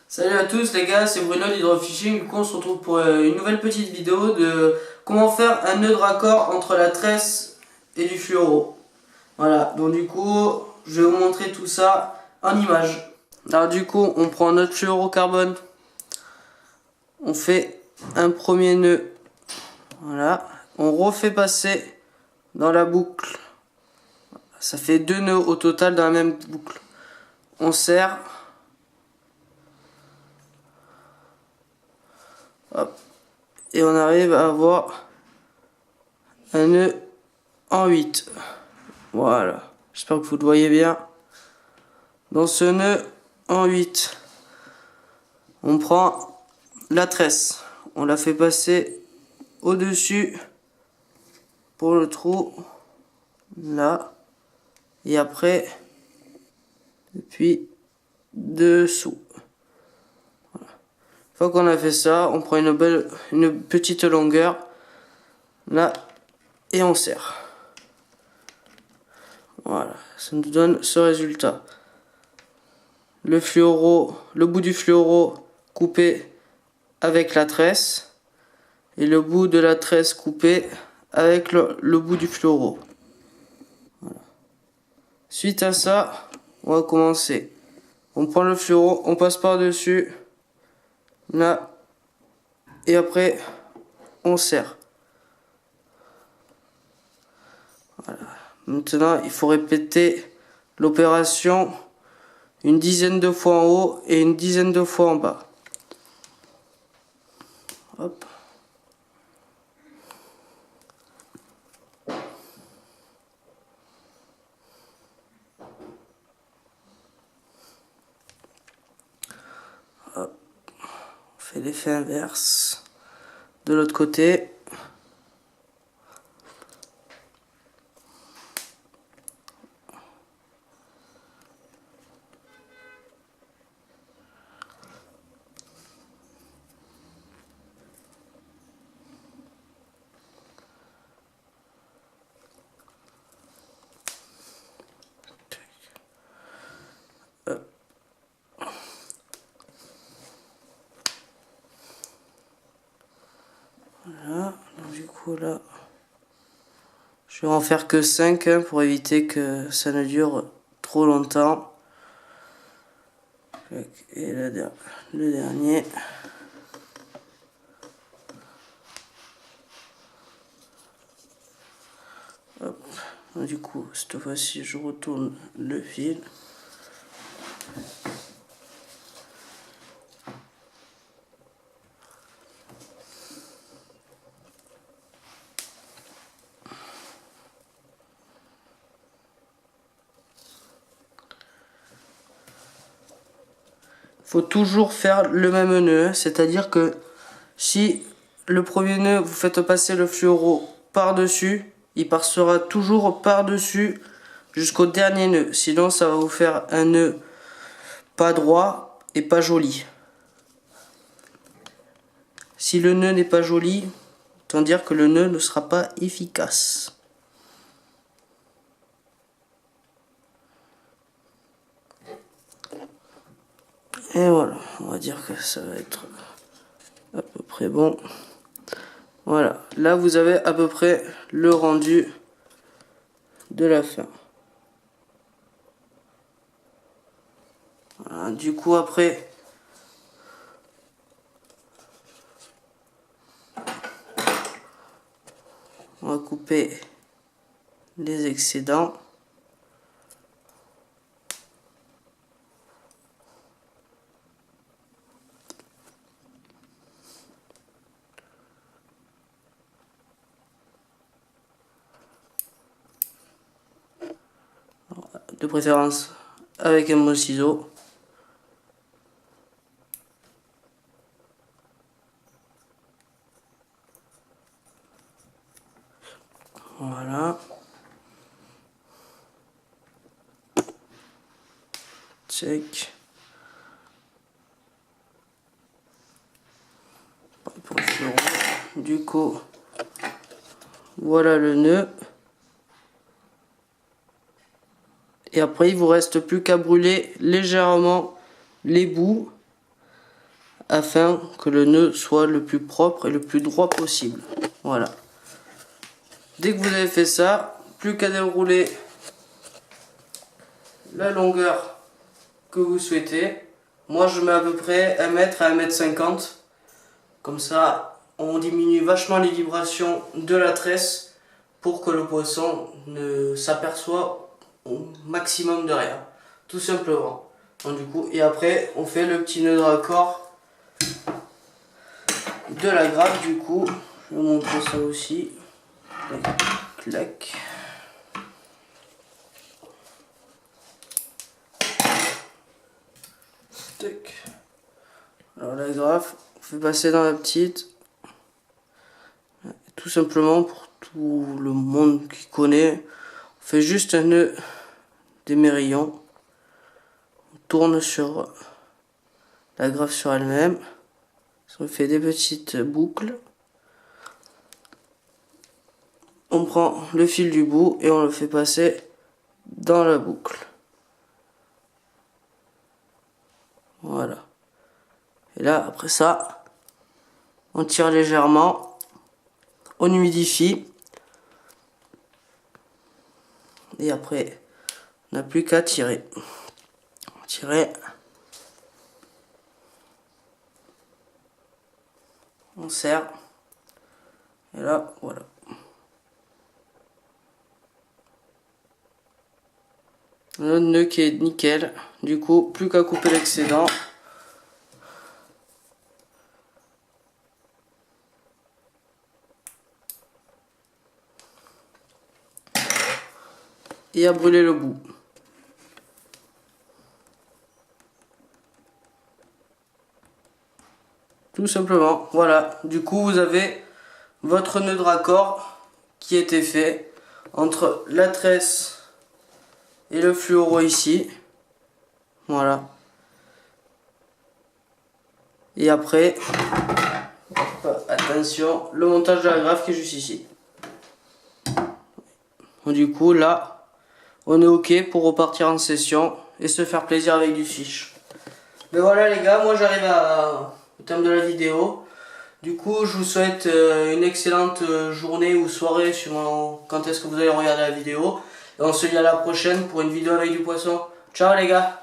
Salut à tous les gars, c'est Bruno d'Hydrofishing. Du coup on se retrouve pour une nouvelle petite vidéo de comment faire un nœud de raccord entre la tresse et du fluoro. Voilà, donc du coup je vais vous montrer tout ça en image. Alors du coup on prend notre fluorocarbone, on fait un premier nœud, voilà, on refait passer dans la boucle, ça fait 2 nœuds au total dans la même boucle. On serre. Hop. Et on arrive à avoir un nœud en 8. Voilà. J'espère que vous le voyez bien. Dans ce nœud en 8, on prend la tresse. On la fait passer au-dessus pour le trou. Là. Et après, puis dessous. Voilà. Une fois qu'on a fait ça, on prend une petite longueur. Là. Et on serre. Voilà, ça nous donne ce résultat. Le bout du fluoro coupé avec la tresse et le bout de la tresse coupé avec le bout du fluoro. Voilà. Suite à ça, on va commencer. On prend le fluoro, on passe par-dessus, là, et après on serre. Voilà. Maintenant, il faut répéter l'opération une dizaine de fois en haut et une dizaine de fois en bas. Hop. Hop. On fait l'effet inverse de l'autre côté. Voilà, donc du coup là, je vais en faire que 5 hein, pour éviter que ça ne dure trop longtemps. Et le dernier. Hop. Donc, du coup, cette fois-ci, je retourne le fil. Faut toujours faire le même nœud, c'est-à-dire que si le premier nœud vous faites passer le fluoro par-dessus, il passera toujours par-dessus jusqu'au dernier nœud, sinon ça va vous faire un nœud pas droit et pas joli. Si le nœud n'est pas joli, autant dire que le nœud ne sera pas efficace. Et voilà, on va dire que ça va être à peu près bon. Voilà, là vous avez à peu près le rendu de la fin. Voilà, du coup après, on va couper les excédents. De préférence avec un bon ciseau. Voilà. Check. Du coup, voilà le nœud. Et après, il vous reste plus qu'à brûler légèrement les bouts afin que le nœud soit le plus propre et le plus droit possible. Voilà. Dès que vous avez fait ça, plus qu'à dérouler la longueur que vous souhaitez. Moi, je mets à peu près 1 mètre à 1,50 m. Comme ça, on diminue vachement les vibrations de la tresse pour que le poisson ne s'aperçoive au maximum de rien. Tout simplement. Donc, du coup, et après, on fait le petit nœud de raccord de la grappe. Du coup, je vais vous montrer ça aussi. Clac. Alors la graffe, on fait passer dans la petite. Tout simplement pour tout le monde qui connaît. On fait juste un nœud démérillon. On tourne sur la graffe sur elle-même. On fait des petites boucles. On prend le fil du bout et on le fait passer dans la boucle. Voilà. Et là, après ça, on tire légèrement, on humidifie. Et après, on n'a plus qu'à tirer. Tirer. On serre. Et là, voilà. Le nœud qui est nickel. Du coup, plus qu'à couper l'excédent. Et à brûler le bout. Tout simplement, voilà. Du coup, vous avez votre nœud de raccord qui était fait entre la tresse et le fluoro ici. Voilà. Et après, hop, attention, le montage de la graffe qui est juste ici. Du coup, là, on est ok pour repartir en session et se faire plaisir avec du fish. Mais voilà les gars, moi j'arrive au terme de la vidéo. Du coup, je vous souhaite une excellente journée ou soirée suivant quand est-ce que vous allez regarder la vidéo. Et on se dit à la prochaine pour une vidéo avec du poisson. Ciao les gars!